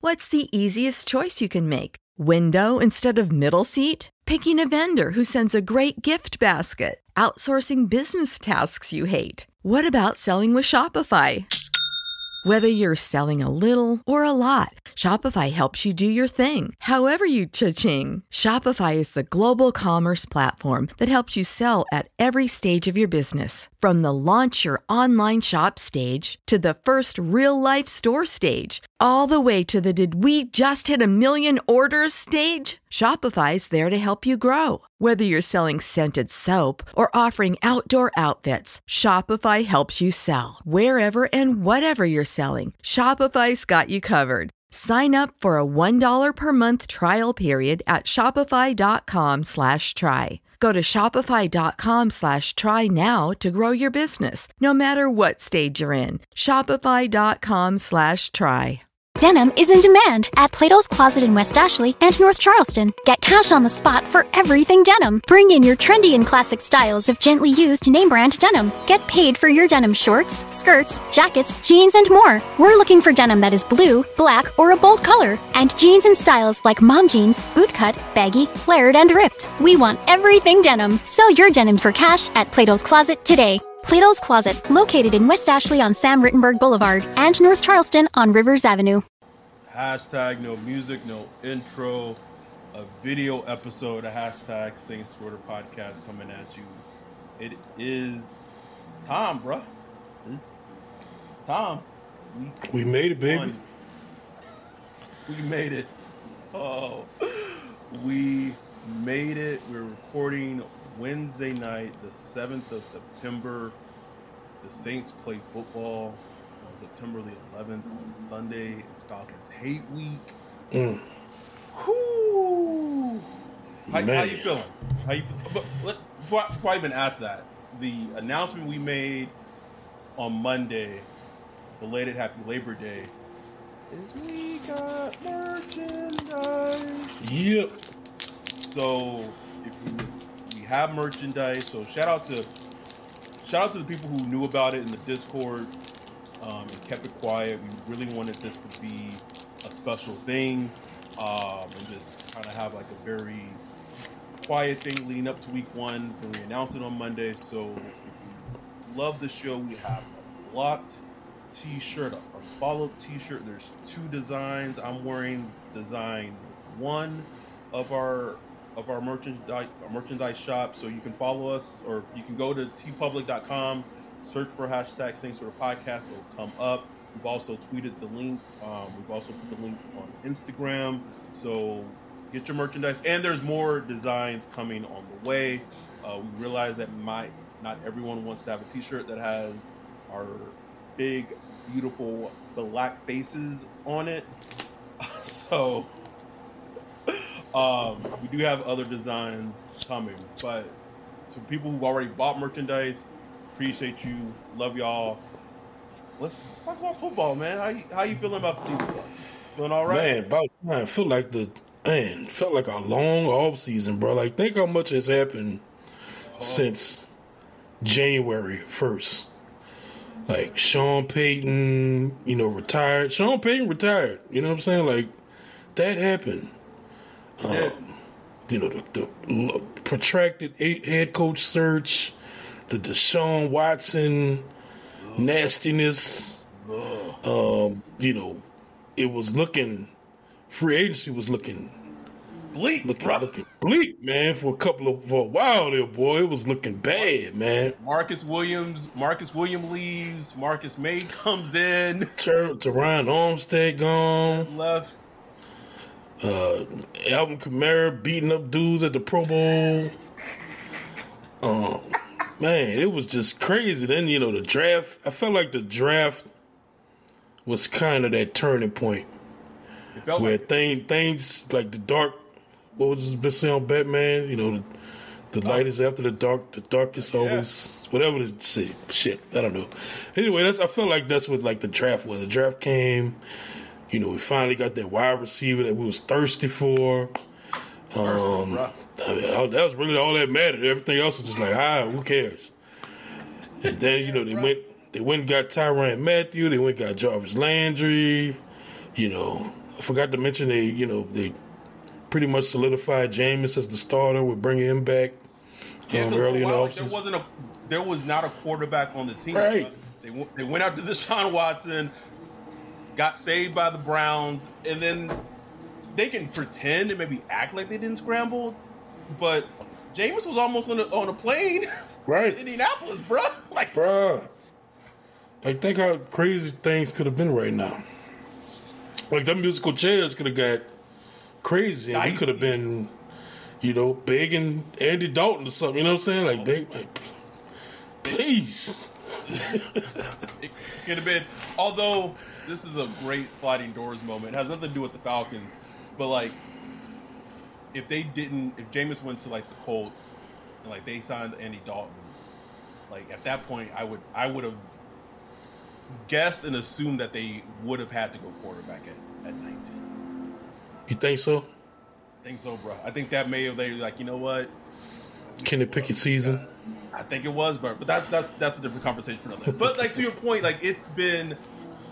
What's the easiest choice you can make? Window instead of middle seat? Picking a vendor who sends a great gift basket? Outsourcing business tasks you hate? What about selling with Shopify? Whether you're selling a little or a lot, Shopify helps you do your thing, however you cha-ching. Shopify is the global commerce platform that helps you sell at every stage of your business. From the launch your online shop stage to the first real-life store stage, all the way to the did we just hit a million orders stage. Shopify's there to help you grow. Whether you're selling scented soap or offering outdoor outfits, Shopify helps you sell. Wherever and whatever you're selling, Shopify's got you covered. Sign up for a $1 per month trial period at shopify.com/try. Go to shopify.com/try now to grow your business, no matter what stage you're in. Shopify.com/try. Denim is in demand at Plato's Closet in West Ashley and North Charleston. Get cash on the spot for everything denim. Bring in your trendy and classic styles of gently used name brand denim. Get paid for your denim shorts, skirts, jackets, jeans, and more. We're looking for denim that is blue, black, or a bold color, and jeans in styles like mom jeans, bootcut, baggy, flared, and ripped. We want everything denim. Sell your denim for cash at Plato's Closet today. Plato's Closet, located in West Ashley on Sam Rittenberg Boulevard and North Charleston on Rivers Avenue. Hashtag no music, no intro, a video episode of hashtag Sing Squirter Podcast coming at you. It's time, bruh. It's time. We made it, baby. We made it. Oh, we made it. We're recording Wednesday night, the 7th of September. The Saints play football on September the 11th on Sunday. It's Falcons hate week. Whoo! How you feeling? Before I even ask that, the announcement we made on Monday, belated Happy Labor Day, is we got merchandise. Yep. So we have merchandise. So shout out to the people who knew about it in the Discord and kept it quiet. We really wanted this to be a special thing and just kind of have like a very quiet thing leading up to week one. Then we announced it on Monday. So if you love the show, we have a blocked t-shirt, a followed t-shirt. There's two designs. I'm wearing design one of our merchandise shop. So you can follow us, or you can go to tpublic.com, search for hashtag Sing Sort of Podcast. It'll come up. We've also tweeted the link. We've also put the link on Instagram. So get your merchandise, and there's more designs coming on the way. We realize that not everyone wants to have a t-shirt that has our big, beautiful black faces on it. So we do have other designs coming, but to people who've already bought merchandise, appreciate you, love y'all. Let's talk about football, man. How you feeling about the season? Feeling all right? Man, about time. Felt like a long off season, bro. Like, think how much has happened since January 1st. Like, Sean Payton, retired. Sean Payton retired. You know what I'm saying? Like, that happened. Yeah. The protracted head coach search, the Deshaun Watson nastiness. It was looking, free agency was looking bleak, looking bleak, man, for a while there, boy. It was looking bad, man. Marcus Williams leaves. Marcus May comes in. Teron Armstead gone. Left. Alvin Kamara beating up dudes at the Pro Bowl. Man, it was just crazy. Then, the draft, I felt like the draft was kind of that turning point where things like the dark, what was this been saying on Batman? The light is after the dark, the darkest always, whatever they say. Shit, I don't know. Anyway, I felt like that's what like the draft was. The draft came, we finally got that wide receiver that we was thirsty for. That was really all that mattered. Everything else was just like, who cares? And then, they went and got Tyrann Mathieu. They went and got Jarvis Landry. I forgot to mention they pretty much solidified Jameis as the starter. We're bringing him back early in the offseason. There was not a quarterback on the team. Right. They went out to Deshaun Watson, got saved by the Browns, and then they can pretend and maybe act like they didn't scramble, but Jameis was almost on a plane, right? In Indianapolis, bro. Think how crazy things could have been right now. Like, them musical chairs could have got crazy, and we could have been, Big and Andy Dalton or something. You know what I'm saying? Like, Big, please. It could have been. Although this is a great sliding doors moment. It has nothing to do with the Falcons, but if Jameis went to the Colts and they signed Andy Dalton, at that point I would have guessed and assumed that they would have had to go quarterback at 19. You think so? I think so, bro. I think that may have they you know what? Can they pick a season? I think it was, but that's a different conversation for another. But to your point, it's been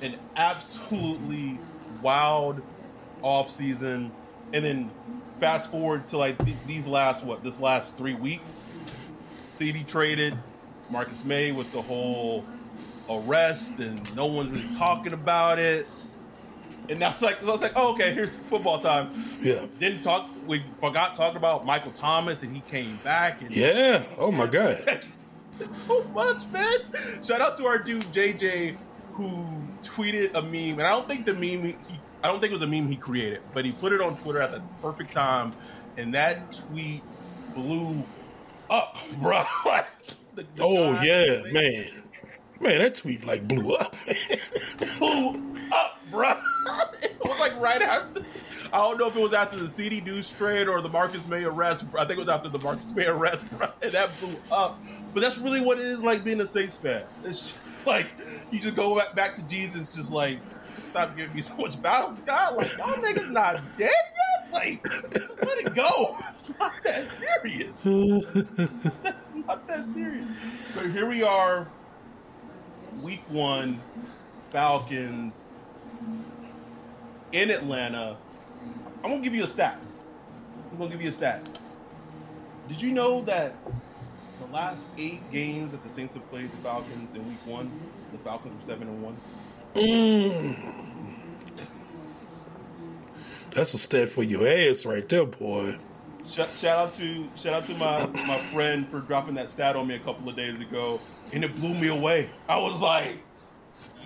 an absolutely wild off season, and then fast forward to this last 3 weeks. CD traded Marcus May with the whole arrest, and no one's really talking about it. And now I was like, oh, okay, here's football time. Yeah. We forgot talking about Michael Thomas, and he came back. And yeah. Oh my God. So much, man. Shout out to our dude JJ, who tweeted a meme, and I don't think it was a meme he created, but he put it on Twitter at the perfect time, and that tweet blew up, bro. Man, that tweet blew up. Blew up, bro. It was right after. I don't know if it was after the CD Deuce trade or the Marcus May arrest. I think it was after the Marcus May arrest, bro, and that blew up. But that's really what it is being a Saints fan. It's just you just go back to Jesus, just stop giving me so much battles, God. Y'all niggas not dead yet? Just let it go. It's not that serious. It's not that serious. But here we are, week 1, Falcons in Atlanta. I'm going to give you a stat. Did you know that the last 8 games that the Saints have played the Falcons in week 1, the Falcons were 7-1? That's a stat for your ass right there, boy. Shout out to my friend for dropping that stat on me a couple of days ago, and it blew me away. I was like,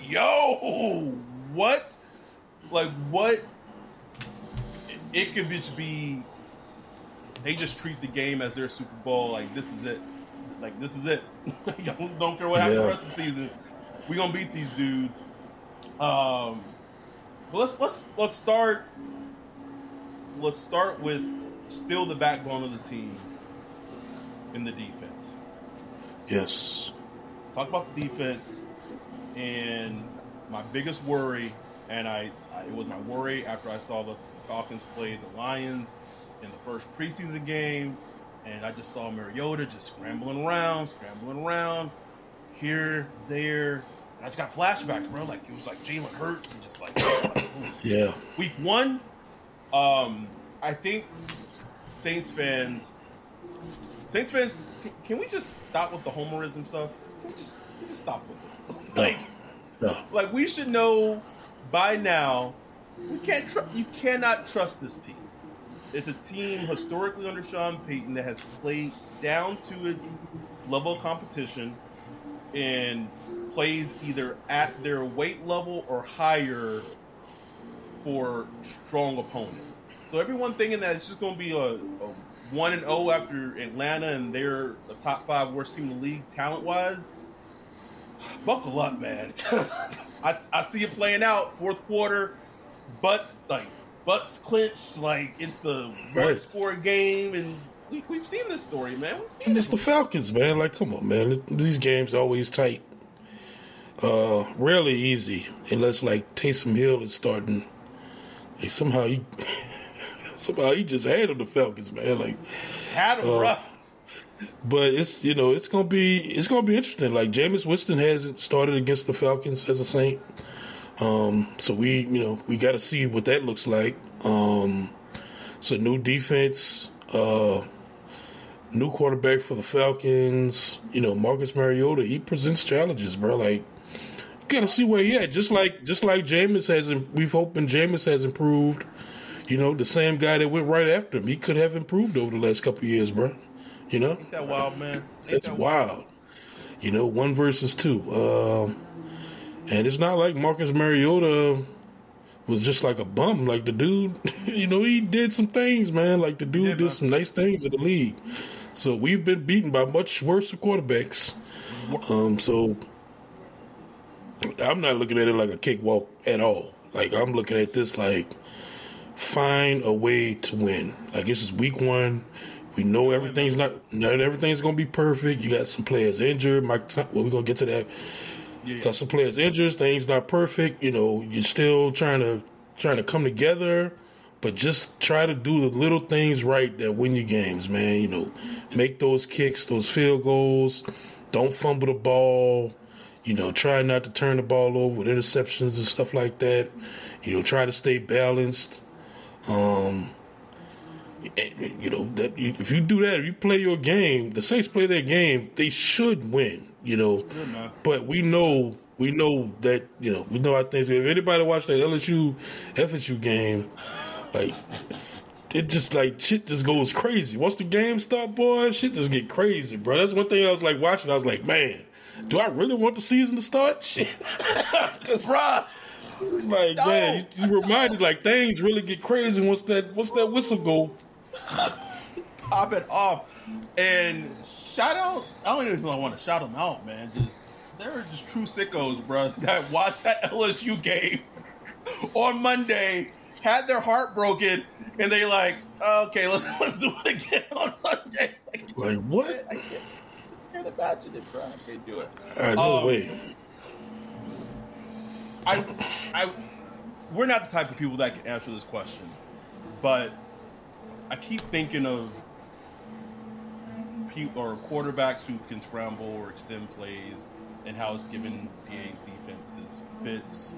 yo, what? What? It could just be they just treat the game as their Super Bowl. This is it. This is it. Don't care what happens the rest of the season. We're gonna beat these dudes. But let's start with still the backbone of the team in the defense. Yes. Let's talk about the defense. And my biggest worry, and it was my worry after I saw the Falcons play the Lions in the first preseason game, and I just saw Mariota just scrambling around, here, there, and I just got flashbacks, bro. It was Jalen Hurts, and just yeah. Week 1, I think Saints fans, can we just stop with the homerism stuff? Can we just stop with it? No. We should know by now. You cannot trust this team. It's a team historically under Sean Payton that has played down to its level of competition and plays either at their weight level or higher for strong opponents. So everyone thinking that it's just going to be a 1-0 after Atlanta and they're the top 5 worst team in the league talent-wise, buckle up, man. Because I see it playing out fourth quarter. Butts clenched, it's a one-score game, and we've seen this story, man. It's the Falcons, man. Come on, man. These games are always tight. Rarely easy, unless Taysom Hill is starting. Somehow he just handled the Falcons, man. Had him rough. But it's gonna be interesting. Jameis Winston hasn't started against the Falcons as a Saint. So we got to see what that looks like. It's a new defense, new quarterback for the Falcons. Marcus Mariota, he presents challenges, bro. Like, you got to see where he at. Just like Jameis we've hoping Jameis has improved. The same guy that went right after him, he could have improved over the last couple of years, bro. Ain't that wild, man? That's wild. 1 versus 2. And it's not like Marcus Mariota was just like a bum. Like the dude, he did some things, man. Like the dude did some nice things in the league. So we've been beaten by much worse quarterbacks. So I'm not looking at it like a cakewalk at all. Like I'm looking at this like find a way to win. Like this is week 1. We know everything's not everything's gonna be perfect. You got some players injured. We're gonna get to that. Yeah. Got some players injured. Things not perfect. You're still trying to come together, but just try to do the little things right that win you games, man. Make those kicks, those field goals. Don't fumble the ball. Try not to turn the ball over with interceptions and stuff like that. Try to stay balanced. That if you do that, if you play your game, the Saints play their game, they should win. But we know that we know how things. If anybody watched that FSU game, like it just like shit just goes crazy. Once the game start, boy, shit just get crazy, bro. That's one thing I was like watching. I was like, man, do I really want the season to start? Shit, bro. It's like, man, you reminded like things really get crazy once that whistle go. Pop it off. And shout out, I don't even want to shout them out, man. They're just true sickos, bro, that watched that LSU game on Monday, had their heart broken, and they like, okay, let's do it again on Sunday. Like what? I can't imagine it, bro. I can't do it. No way. We're not the type of people that can answer this question, but I keep thinking of people or quarterbacks who can scramble or extend plays, and how it's given DA's defenses fits,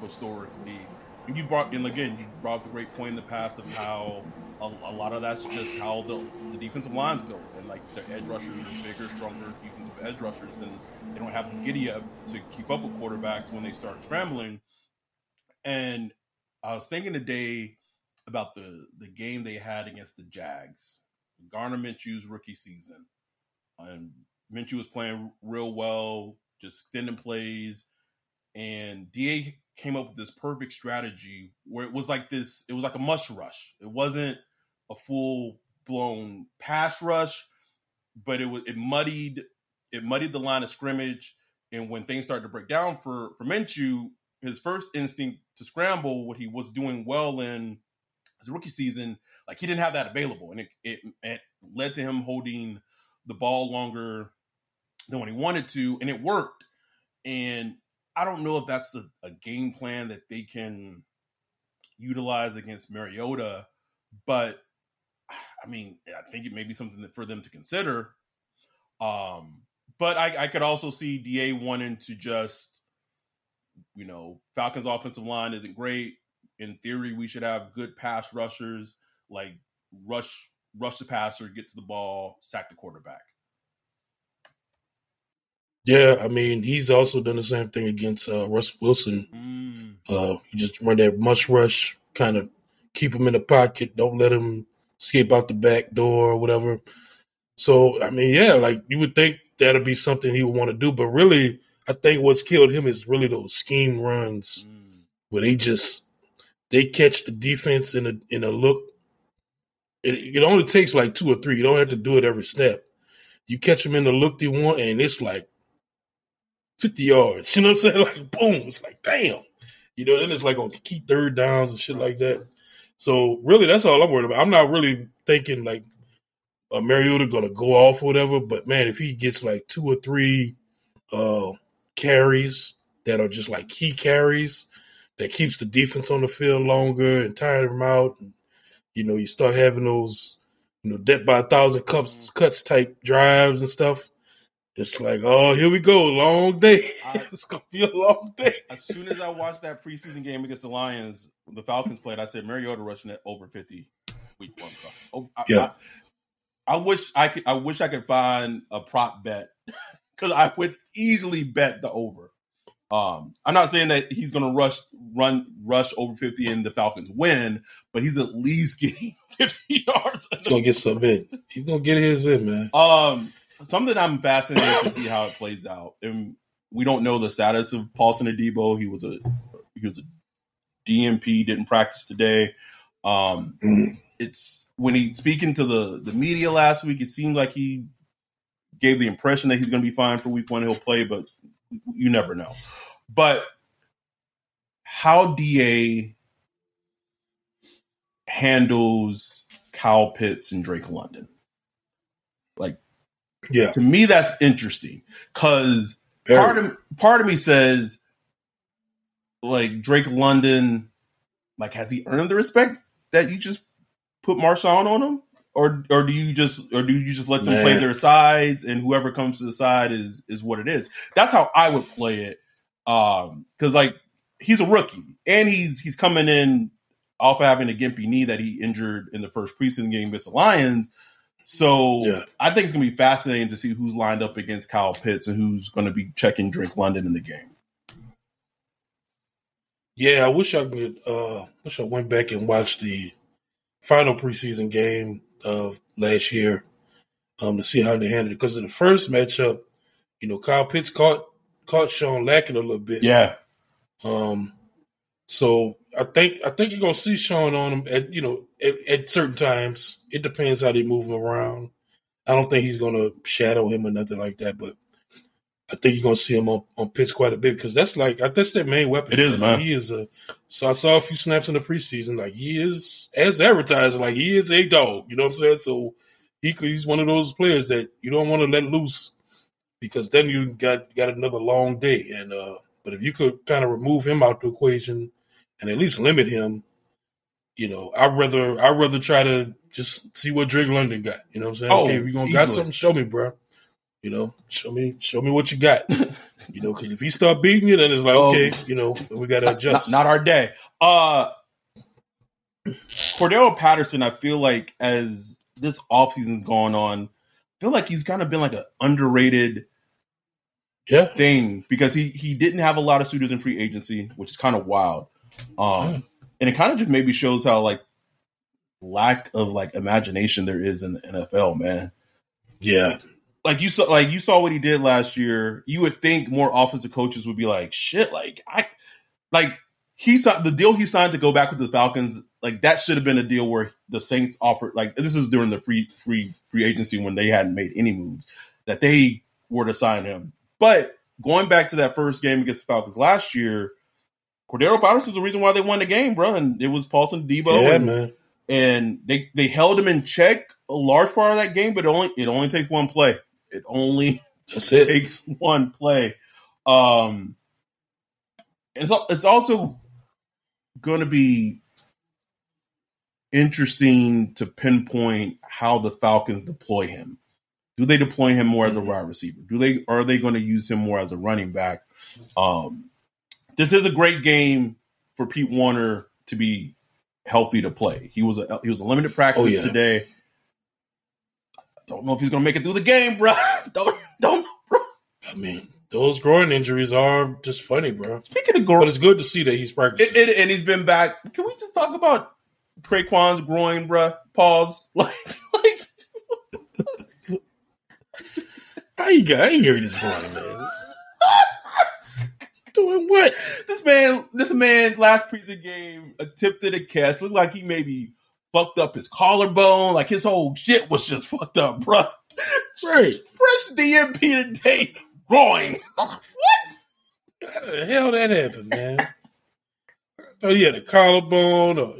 historically. And you brought up a great point in the past of how a lot of that's just how the defensive line's built, and like their edge rushers are bigger, stronger defensive edge rushers, and they don't have the giddy up to keep up with quarterbacks when they start scrambling. And I was thinking today about the game they had against the Jags, Gardner Minshew's rookie season. And Minshew was playing real well, just extending plays. And DA came up with this perfect strategy where it was like a mush rush. It wasn't a full-blown pass rush, but it muddied the line of scrimmage. And when things started to break down for Minshew, his first instinct to scramble, what he was doing well in his rookie season, like he didn't have that available. And it led to him holding the ball longer than what he wanted to, and it worked. And I don't know if that's a game plan that they can utilize against Mariota, but I mean, I think it may be something for them to consider. But I could also see DA wanting to just, Falcons offensive line isn't great. In theory, we should have good pass rushers, like rush the passer, get to the ball, sack the quarterback. Yeah, I mean, he's also done the same thing against Russell Wilson. You just run that mush rush, kind of keep him in the pocket, don't let him escape out the back door or whatever. So, I mean, yeah, like you would think that'd be something he would want to do, but really, I think what's killed him is really those scheme runs where they catch the defense in a look. It only takes like 2 or 3. You don't have to do it every snap. You catch them in the look they want, and it's like 50 yards. You know what I'm saying? Like, boom. It's like, damn. Then it's like on key third downs and shit like that. So, really, that's all I'm worried about. I'm not really thinking like Mariota going to go off or whatever, but, man, if he gets like 2 or 3 carries that are just like key carries that keeps the defense on the field longer and tire them out, and, you start having those, death by 1,000 cuts type drives and stuff, It's like, oh, here we go, long day. It's gonna be a long day. As soon as I watched that preseason game against the Lions, the Falcons played, I said Mariota rushing at over 50 week 1. I wish I could find a prop bet because I would easily bet the over. I'm not saying that he's going to rush over 50 and the Falcons win, but he's at least getting 50 yards. He's going to get some in. He's going to get his in, man. Something I'm fascinated to see how it plays out. And we don't know the status of Paulson Adebo. He was a DMP, didn't practice today. It's when he's speaking to the media last week, it seemed like he gave the impression that he's going to be fine for week 1. He'll play, but you never know. But how DA handles Kyle Pitts and Drake London, to me, that's interesting because part of me says, like, Drake London, like, has he earned the respect that you just put Marshawn on him, or do you just let them play their sides and whoever comes to the side is what it is? That's how I would play it, because like he's a rookie and he's coming in off of having a gimpy knee that he injured in the first preseason game against the Lions. So I think it's going to be fascinating to see who's lined up against Kyle Pitts and who's going to be checking Drake London in the game. Yeah, I wish I could. Wish I went back and watched the final preseason game of last year to see how they handled it. Because in the first matchup, Kyle Pitts caught Sean lacking a little bit. Yeah. So I think you're gonna see Sean on him at certain times. It depends how they move him around. I don't think he's gonna shadow him or nothing like that, but I think you're gonna see him on Pitts quite a bit because that's their main weapon. It is, man. He is so I saw a few snaps in the preseason. Like he is as advertised, like he is a dog. You know what I'm saying? So he's one of those players that you don't want to let loose because then you got another long day. And but if you could kind of remove him out the equation and at least limit him, I'd rather try to just see what Drake London got. You know what I'm saying? Okay, if you're gonna got something, show me, bro. Show me what you got. Because if he start beating you, then it's like, okay, we got to adjust. Not our day. Cordero Patterson, I feel like as this offseason's going on, I feel like he's kind of been like an underrated thing because he didn't have a lot of suitors in free agency, which is kind of wild. And it kind of just maybe shows how like lack of like imagination there is in the NFL, man. Yeah. Like you saw what he did last year. You would think more offensive coaches would be like, shit, he signed the deal he signed to go back with the Falcons. Like that should have been a deal where the Saints offered, like this is during the free agency when they hadn't made any moves, that they were to sign him. But going back to that first game against the Falcons last year, Cordero Patterson's the reason why they won the game, bro. And it was Paulson Adebo. Man. And they held him in check a large part of that game, but it only takes one play. It only takes one play. It's also going to be interesting to pinpoint how the Falcons deploy him. Do they deploy him more as a wide receiver? Are they going to use him more as a running back? This is a great game for Pete Warner to be healthy to play. He was a limited practice today. Don't know if he's gonna make it through the game, bro. Don't know, bro. I mean, those groin injuries are just funny, bro. Speaking of groin, but it's good to see that he's practicing. And he's been back. Can we just talk about Traquan's groin, bro? Pause. I ain't hearing this groin, man. Doing what? This man last preseason game attempted a catch. Looked like he maybe fucked up his collarbone. Like his whole shit was just fucked up, bro. Right. Fresh DMP today. Groin. What? How the hell that happened, man? I thought he had a collarbone or,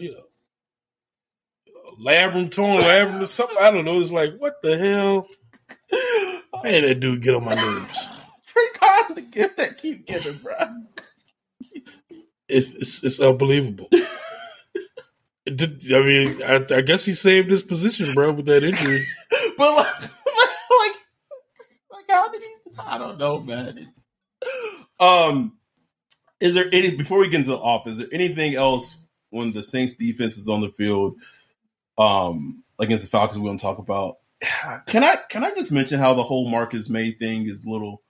labrum or something. I don't know. It's like, what the hell? Man, that dude get on my nerves. Traquan, the gift that keep getting, bro. It's unbelievable. I mean, I guess he saved his position, bro, with that injury. But like, how did he? know, man. Is there any before we get into the off? Is there anything else when the Saints defense is on the field against the Falcons we want to talk about? Can I just mention how the whole Marcus May thing is a little?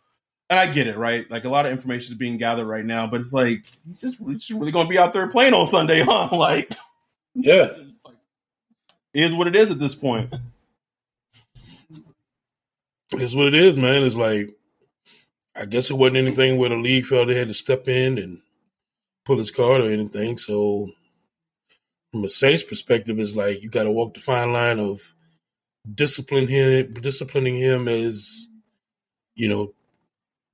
And I get it, right? Like a lot of information is being gathered right now, but it's like we're just really going to be out there playing on Sunday, huh? Like, yeah, it is what it is at this point. It's what it is, man. It's like, I guess it wasn't anything where the league felt they had to step in and pull his card or anything. So from a Saints perspective, it's like you got to walk the fine line of disciplining him as, you know,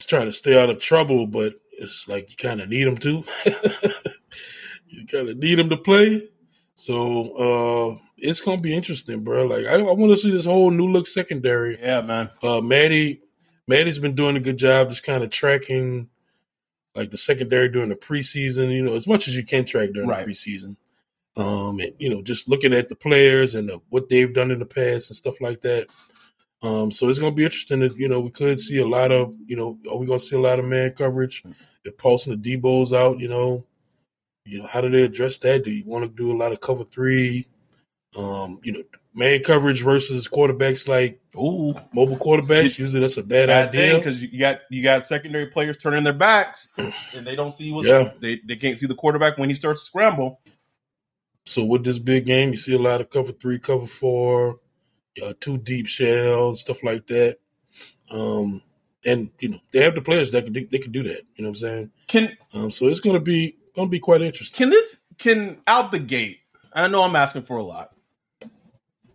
trying to stay out of trouble, but it's like you kind of need him to. You kind of need him to play. So it's going to be interesting, bro. Like, I want to see this whole new look secondary. Yeah, man. Maddie's been doing a good job just kind of tracking, like, the secondary during the preseason, you know, as much as you can track during the preseason. And, you know, just looking at the players and what they've done in the past and stuff like that. So it's going to be interesting that, you know, we could see a lot of, you know, are we going to see a lot of man coverage? If Paulson the Debo's out, you know, how do they address that? Do you want to do a lot of cover three? You know, man coverage versus quarterbacks like mobile quarterbacks. Usually that's a bad idea because you got secondary players turning their backs and they don't see they can't see the quarterback when he starts to scramble. So with this big game, you see a lot of cover three, cover four, two deep shells, stuff like that. And you know they have the players that they can do that. You know what I'm saying? So it's gonna be quite interesting. Can out the gate? I know I'm asking for a lot.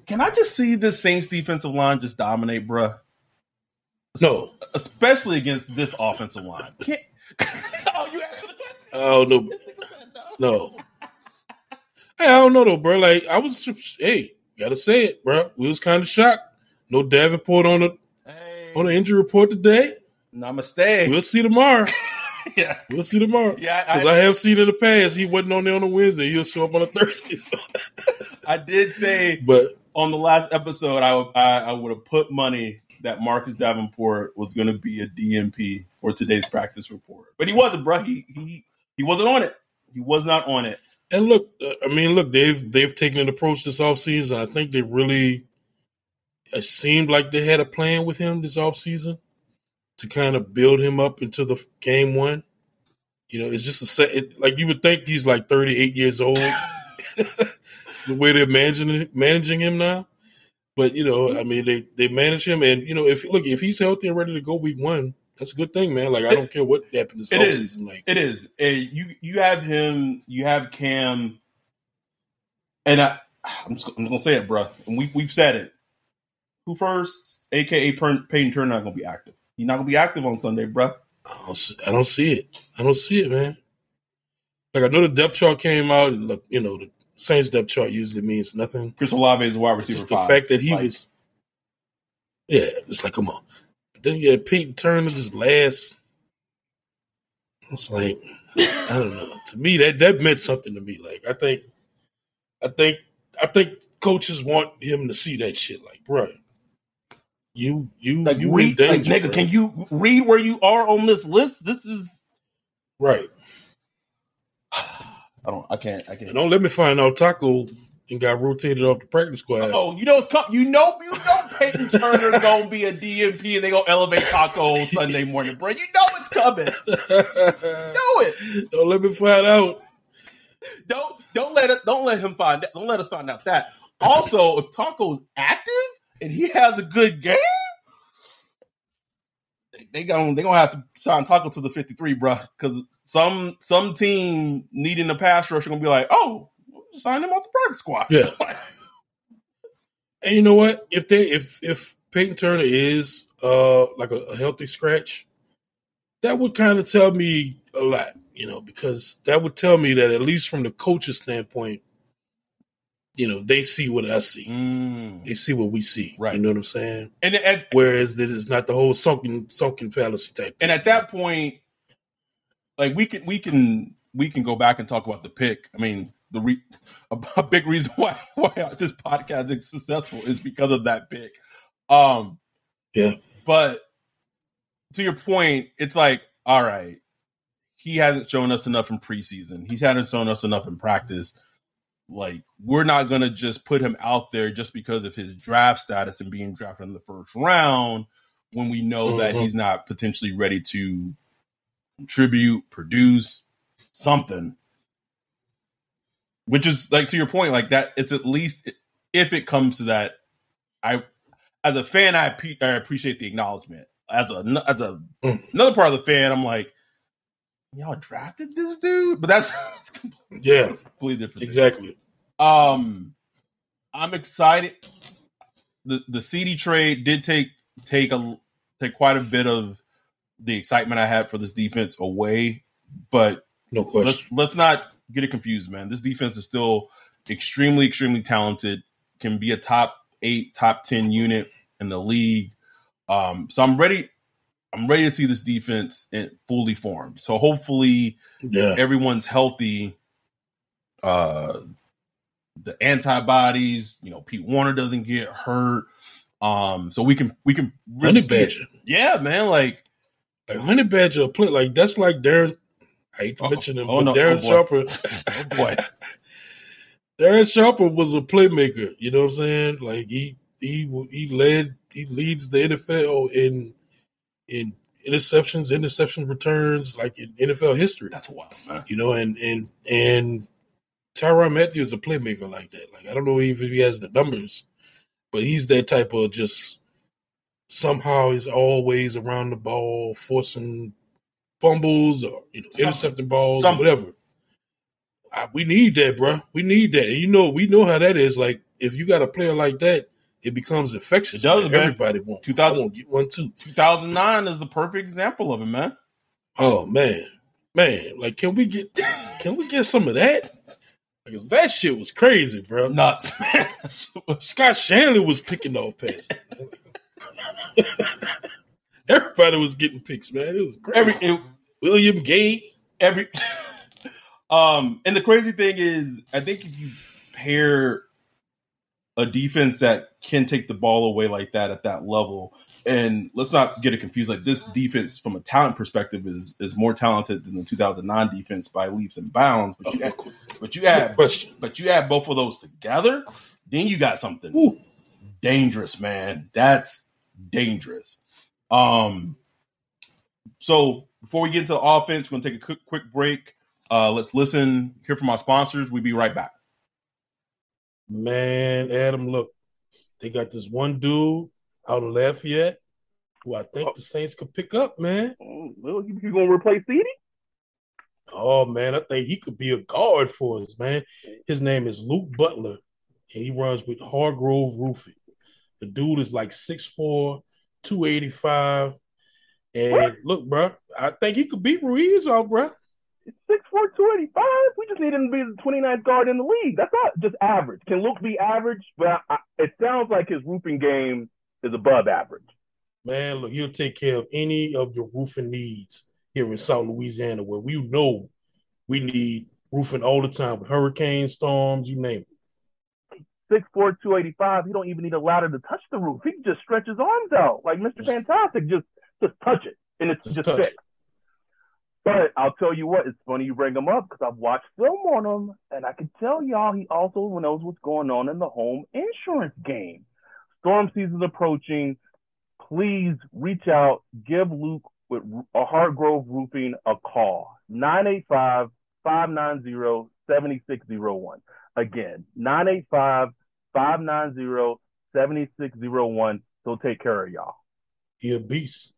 Can I just see this Saints defensive line just dominate, bruh? No, especially against this offensive line. You answered the question. Oh no, no. Hey, I don't know though, bro. Like I was, gotta say it, bro. We was kind of shocked. No Davenport on the injury report today. Namaste. We'll see tomorrow. Yeah, we'll see tomorrow. Yeah, because I have seen in the past he wasn't on there on a Wednesday. He'll show up on a Thursday. So. I did say, but on the last episode, I would have put money that Marcus Davenport was going to be a DNP for today's practice report, but he wasn't, bro. He wasn't on it. He was not on it. And look, they've taken an approach this offseason. I think they really it seemed like they had a plan with him this offseason to kind of build him up into the game one. You know, it's just like you would think he's like 38 years old. The way they're managing him now. But, you know, I mean, they manage him. And, you know, if he's healthy and ready to go week one, that's a good thing, man. Like, I don't care what happened this offseason. Like, it is. You have him, you have Cam, and I'm going to say it, bro. And we've said it. Who first, a.k.a. Peyton Turner, not going to be active. He's not going to be active on Sunday, bro. I don't see it. Man. Like, I know the depth chart came out. And look, you know, the Saints depth chart usually means nothing. Chris Olave is a wide receiver. Just the fact that he was, it's like, come on. But then you had Peyton Turner just last. It's like, I don't know. To me, that meant something to me. Like, I think coaches want him to see that shit. Like, bro, you like in read, danger, like, nigga, bro. Can you read where you are on this list? This is right. I can't. And don't let me find out Taco and got rotated off the practice squad. Oh, you know it's you know Peyton Turner's gonna be a DMP and they gonna elevate Taco Sunday morning, bro. You know it's coming. You know it. Don't let me find out. Don't let us find out that. Also, if Taco's active and he has a good game, they gonna have to sign Taco to the 53, bro. Because some team needing a pass rush are gonna be like, oh, we'll just sign him off the practice squad. Yeah. And you know what? If Peyton Turner is like a healthy scratch, that would kind of tell me a lot, you know, because that would tell me that at least from the coach's standpoint, you know, they see what I see. They see what we see. Right. You know what I'm saying? And whereas that is not the whole sunken fallacy type thing. And at that point, like we can go back and talk about the pick. I mean, a big reason why this podcast is successful is because of that pick. Yeah. But to your point, it's like, all right, he hasn't shown us enough in preseason. He hasn't shown us enough in practice. Like, we're not going to just put him out there just because of his draft status and being drafted in the first round when we know that he's not potentially ready to contribute, produce something. Which is, like, to your point, like that, it's at least, if it comes to that, as a fan, I appreciate the acknowledgement. As another part of the fan, I'm like, y'all drafted this dude? But that's completely different. Exactly. I'm excited. The CD trade did take quite a bit of the excitement I had for this defense away, but no question. Let's not get it confused, man. This defense is still extremely, extremely talented. Can be a top 8, top 10 unit in the league. So I'm ready. I'm ready to see this defense fully formed. So hopefully everyone's healthy. The antibodies, Pete Warner doesn't get hurt. So we can really Honey Badger. Yeah, man. Like Honey Badger, like that's like Darren. I hate to mention him, but Darren Sharper. Oh boy. Darren Sharper was a playmaker. You know what I'm saying? Like he leads the NFL in interception returns, like in NFL history. That's wild, man. And Tyrann Mathieu is a playmaker like that. Like I don't know if he has the numbers, but he's that type of just somehow is always around the ball, forcing fumbles or intercepting balls or whatever. We need that, bro. We need that. And we know how that is. Like if you got a player like that, it becomes infectious. It does, man. Everybody wants. I want to get one too. 2009 is the perfect example of it, man. Oh man. Like can we get some of that? Because that shit was crazy, bro. Nuts, man. Scott Shanley was picking off passes. Everybody was getting picks, man. It was crazy. William Gay. And the crazy thing is, I think if you pair a defense that can take the ball away like that at that level, and let's not get it confused, like this defense from a talent perspective is more talented than the 2009 defense by leaps and bounds. But you add both of those together, then you got something dangerous, man. That's dangerous. So before we get into the offense, we're gonna take a quick break. Let's hear from our sponsors. We'll be right back. Man, Adam, look, they got this one dude out of Lafayette who I think the Saints could pick up, man. Well, you going to replace Ceedee? Oh, man, I think he could be a guard for us, man. His name is Luke Butler, and he runs with Hargrove Roofing. The dude is like 6'4", 285. And look, bro, I think he could beat Ruiz out, bro. 6'4", 285. We just need him to be the 29th guard in the league. That's not just average. Can Luke be average? But it sounds like his roofing game is above average. Man, look, he'll take care of any of your roofing needs here in South Louisiana, where we know we need roofing all the time with hurricane storms, you name it. 6'4", 285. He don't even need a ladder to touch the roof. He can just stretch his arms out like Mr. Fantastic. Just touch it, and it's just fixed. But I'll tell you what, it's funny you bring him up because I've watched film on him, and I can tell y'all he also knows what's going on in the home insurance game. Storm season's approaching. Please reach out. Give Luke with Hargrove Roofing a call. 985-590-7601. Again, 985-590-7601. He'll take care of y'all. He a beast.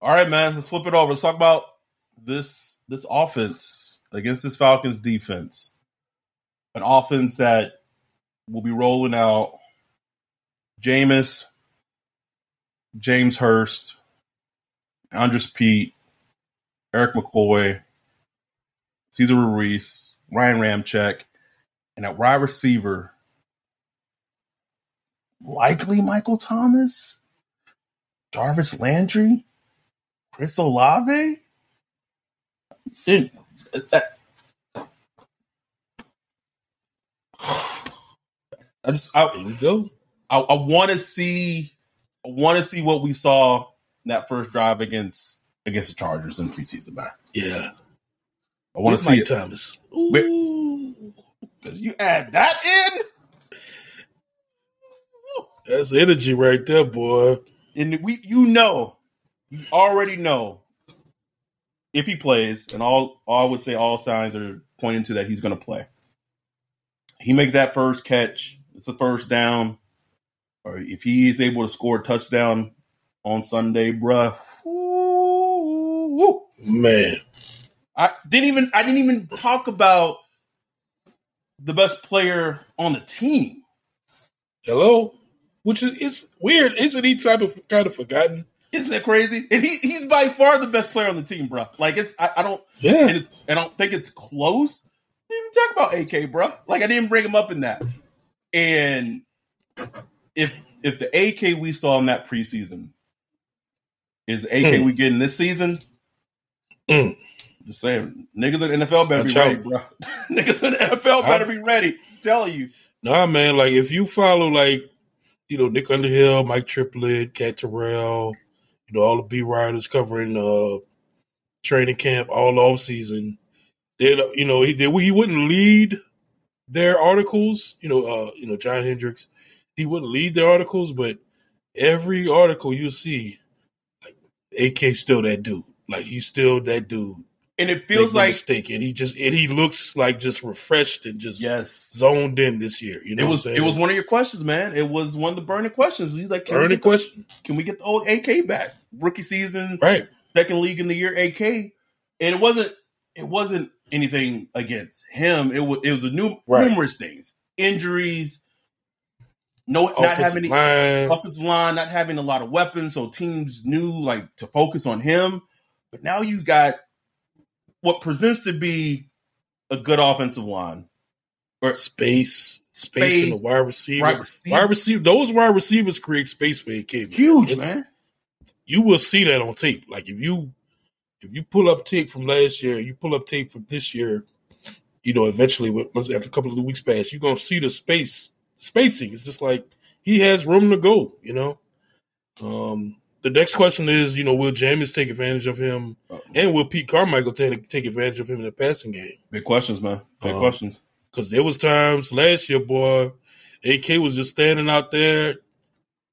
All right, man. Let's flip it over. Let's talk about this offense against this Falcons defense. An offense that will be rolling out Jameis, James Hurst, Andres Pete, Eric McCoy, Cesar Ruiz, Ryan Ramczyk, and at wide receiver, likely Michael Thomas, Jarvis Landry, Chris Olave? There we go. I want to see want to see what we saw in that first drive against the Chargers in preseason, man. Yeah. I want to see Mike Thomas. Ooh. Because you add that in. That's energy right there, boy. And you already know if he plays, and I would say all signs are pointing to that he's going to play. He makes that first catch, it's a first down, or if he is able to score a touchdown on Sunday, bruh. Woo. Man. I didn't even talk about the best player on the team. Hello? Which it's weird. Isn't he kind of forgotten? Isn't that crazy? And he's by far the best player on the team, bro. Like I don't think it's close. I didn't even talk about AK, bro. Like I didn't bring him up in that. And if the AK we saw in that preseason is AK we get in this season, just saying, niggas in the NFL better be ready, bro. Niggas in the NFL better be ready. I'm telling you. Nah, man. Like if you follow Nick Underhill, Mike Triplett, Cat Terrell, all the beat writers covering training camp all off season. He wouldn't lead their articles. John Hendricks, he wouldn't lead their articles, but every article you see, like AK's still that dude. Like he's still that dude. And it feels like mistake. And he looks like just refreshed and just zoned in this year. You know what I'm saying? It was one of your questions, man. It was one of the burning questions. He's like, can we get the old AK back? Rookie season, right? Second league in the year, AK. And it wasn't anything against him. It was numerous things, injuries, offensive line, not having a lot of weapons, so teams knew to focus on him. But now you got what presents to be a good offensive line, or space in the wide receiver. Those wide receivers create space for AK. Huge, man. You will see that on tape. Like if you pull up tape from last year, you pull up tape from this year. Eventually, after a couple of weeks pass, you're gonna see the spacing. It's just like he has room to go. The next question is, will Jameis take advantage of him, and will Pete Carmichael take advantage of him in the passing game? Big questions, man. Big questions. Because there was times last year, boy, AK was just standing out there,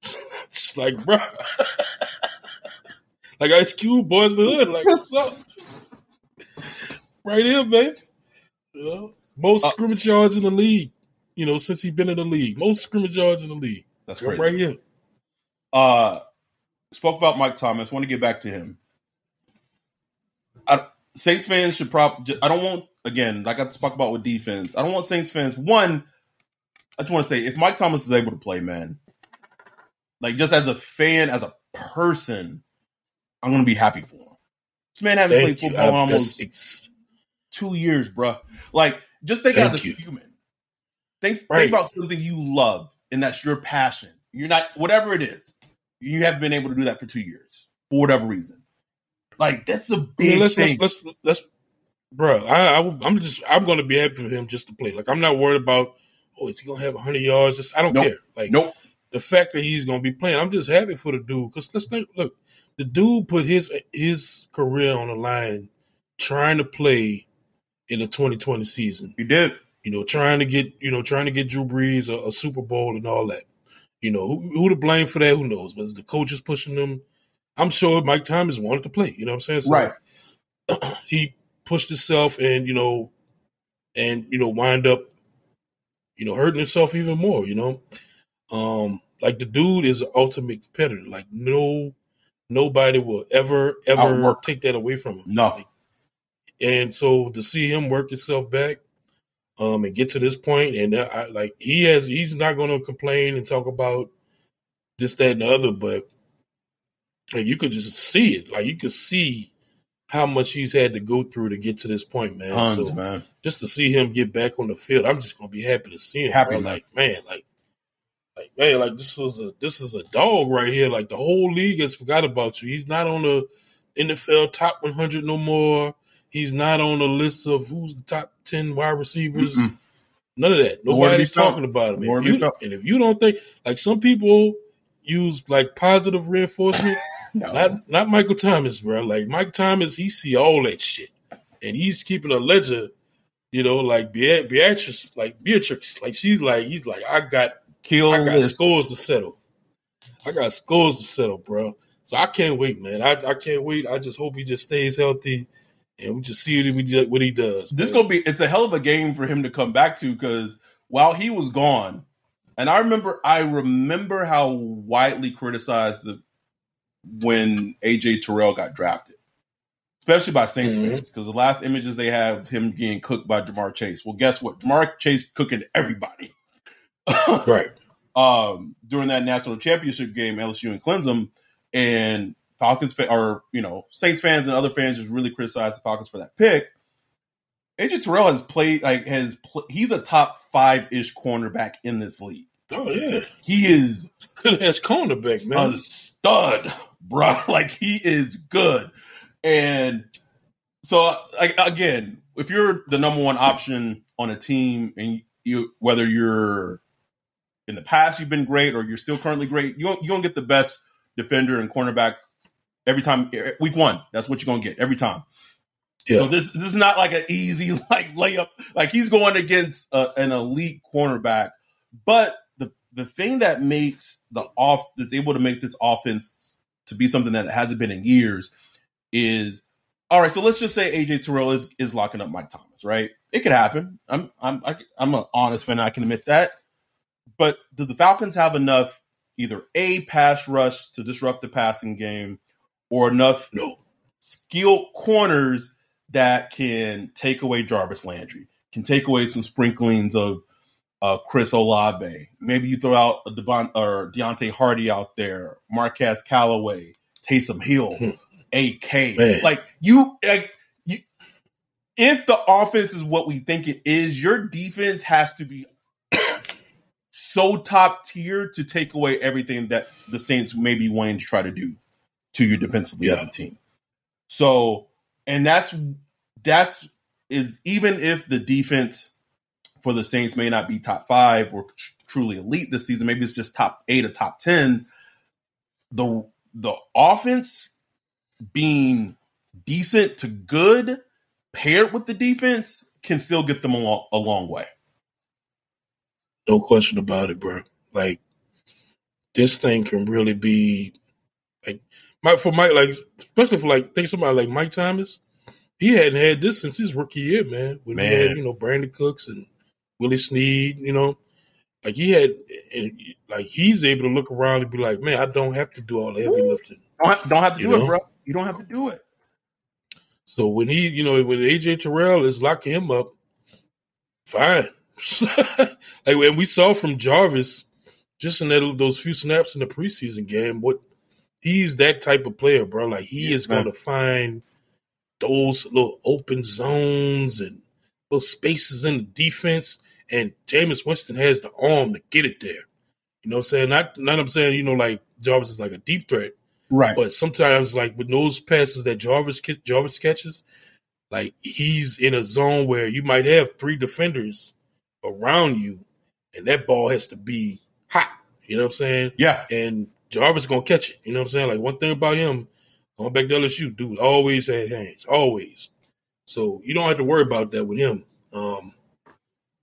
just like, bro, like Ice Cube, Boys in the Hood, like, what's up? Right here, baby. Most scrimmage yards in the league, since he's been in the league. Most scrimmage yards in the league. That's crazy. Right here. Spoke about Mike Thomas. Want to get back to him. Saints fans should probably. I don't want, again, like I spoke about with defense. I don't want Saints fans. One, I just want to say, if Mike Thomas is able to play, man, just as a fan, as a person, I'm going to be happy for him. This man hasn't played football in almost 2 years, bro. Just think as a human. Think about something you love, and that's your passion. You're not, whatever it is. You have been able to do that for 2 years for whatever reason. That's a big thing. Let's, bro. I'm going to be happy for him just to play. I'm not worried about, is he going to have 100 yards? I don't care. Nope. The fact that he's going to be playing, I'm just happy for the dude. Because let's think. Look, the dude put his career on the line, trying to play in the 2020 season. He did. Trying to get Drew Brees a Super Bowl and all that. Who to blame for that? Who knows? Was the coaches pushing them? I'm sure Mike Thomas wanted to play. You know what I'm saying? So, right. He pushed himself and wind up, hurting himself even more. The dude is an ultimate competitor. Nobody will ever take that away from him. No. And so to see him work himself back, and get to this point, and he's not going to complain and talk about this, that, and the other, but you could just see it. You could see how much he's had to go through to get to this point, man. Tons, man. Just to see him get back on the field, I'm just going to be happy to see him. Happy, man. This is a dog right here. The whole league has forgot about you. He's not on the NFL top 100 no more. He's not on the list of who's the top 10 wide receivers. Mm-mm. None of that. Nobody's talking about him. And if you don't think, some people, use like positive reinforcement. No. Not Michael Thomas, bro. Like Mike Thomas, he see all that shit, and he's keeping a ledger. Like Beatrice, like he's like, I got scores to settle. I got scores to settle, bro. So I can't wait, man. I can't wait. I just hope he just stays healthy, and we just see what he does. It's a hell of a game for him to come back to, because while he was gone, and I remember how widely criticized when AJ Terrell got drafted, especially by Saints fans, because the last images they have him getting cooked by Jamar Chase. Well, guess what? Jamar Chase cooking everybody. Right. During that national championship game, LSU and Clemson, and Falcons Saints fans and other fans just really criticized the Falcons for that pick. AJ Terrell has played he's a top 5-ish cornerback in this league. Oh yeah, he is good as cornerback, man. A stud, bro. Like, he is good. And so, again, if you're the number one option on a team, and whether you're in the past you've been great or you're still currently great, you're gonna get the best defender and cornerback every time. Week one, that's what you're gonna get every time. Yeah. So this is not like an easy layup. Like, he's going against an elite cornerback, but the thing that makes that's able to make this offense to be something that it hasn't been in years is, all right, so let's just say AJ Terrell is locking up Mike Thomas, right? It could happen. I'm an honest fan, I can admit that. But do the Falcons have enough either A, pass rush to disrupt the passing game, or enough skilled corners that can take away Jarvis Landry, can take away some sprinklings of Chris Olave? Maybe you throw out Deontay Hardy out there, Marquez Callaway, Taysom Hill, AK. Man. If the offense is what we think it is, your defense has to be so top tier to take away everything that the Saints may be wanting to try to do to you defensively as a team. So, and that's even if the defense for the Saints may not be top 5 or truly elite this season, maybe it's just top 8 or top 10. The offense being decent to good paired with the defense can still get them a long way. No question about it, bro. Like, this thing can really be like especially for think somebody like Mike Thomas. He hadn't had this since his rookie year, man. When he had, Brandon Cooks and Willie Snead, he's able to look around and be like, man, I don't have to do all the heavy lifting. Don't have to do it, bro. You don't have to do it. So when when AJ Terrell is locking him up, fine. And we saw from Jarvis just in those few snaps in the preseason game, what he's that type of player, bro. Like, he is going to find those little open zones and little spaces in the defense, and Jameis Winston has the arm to get it there. You know what I'm saying? Not I'm saying, like Jarvis is like a deep threat. Right. But sometimes, like, with those passes that Jarvis catches, like, he's in a zone where you might have 3 defenders around you, and that ball has to be hot. You know what I'm saying? Yeah. And Jarvis is going to catch it. You know what I'm saying? Like, one thing about him, going back to LSU, dude always had hands. Always. So you don't have to worry about that with him.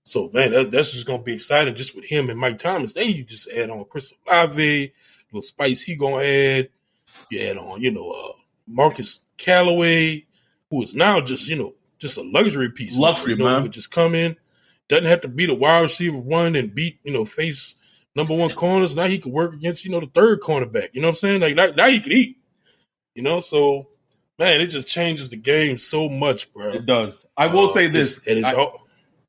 So, man, that's just going to be exciting just with him and Mike Thomas. Then you just add on Chris Olave, little spice he going to add. You add on, Marcus Callaway, who is now just a luxury piece. Luxury, man. He would just come in. Doesn't have to be the wide receiver one and beat, face number 1 corners. Now he could work against, the third cornerback. You know what I'm saying? Like, now he could eat. So, man, it just changes the game so much, bro. It does. I will say this.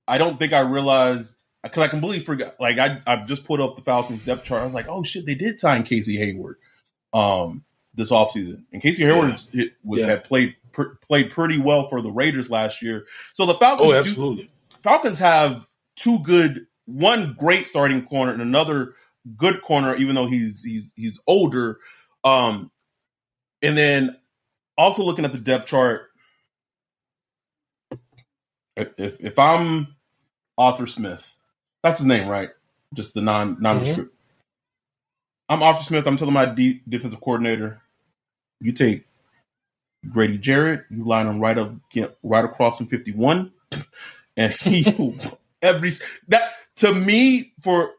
I don't think I realized, because I completely forgot. Like, I've just put up the Falcons depth chart. I was like, oh, shit, they did sign Casey Hayward this offseason. And Casey Hayward had played pretty well for the Raiders last year. So the Falcons absolutely. Falcons have one great starting corner and another good corner, even though he's older. And then also looking at the depth chart, if I'm Arthur Smith, that's his name, right? Just the nondescript. I'm Arthur Smith. I'm telling my defensive coordinator, you take Grady Jarrett, you line him right across from 51, and to me, for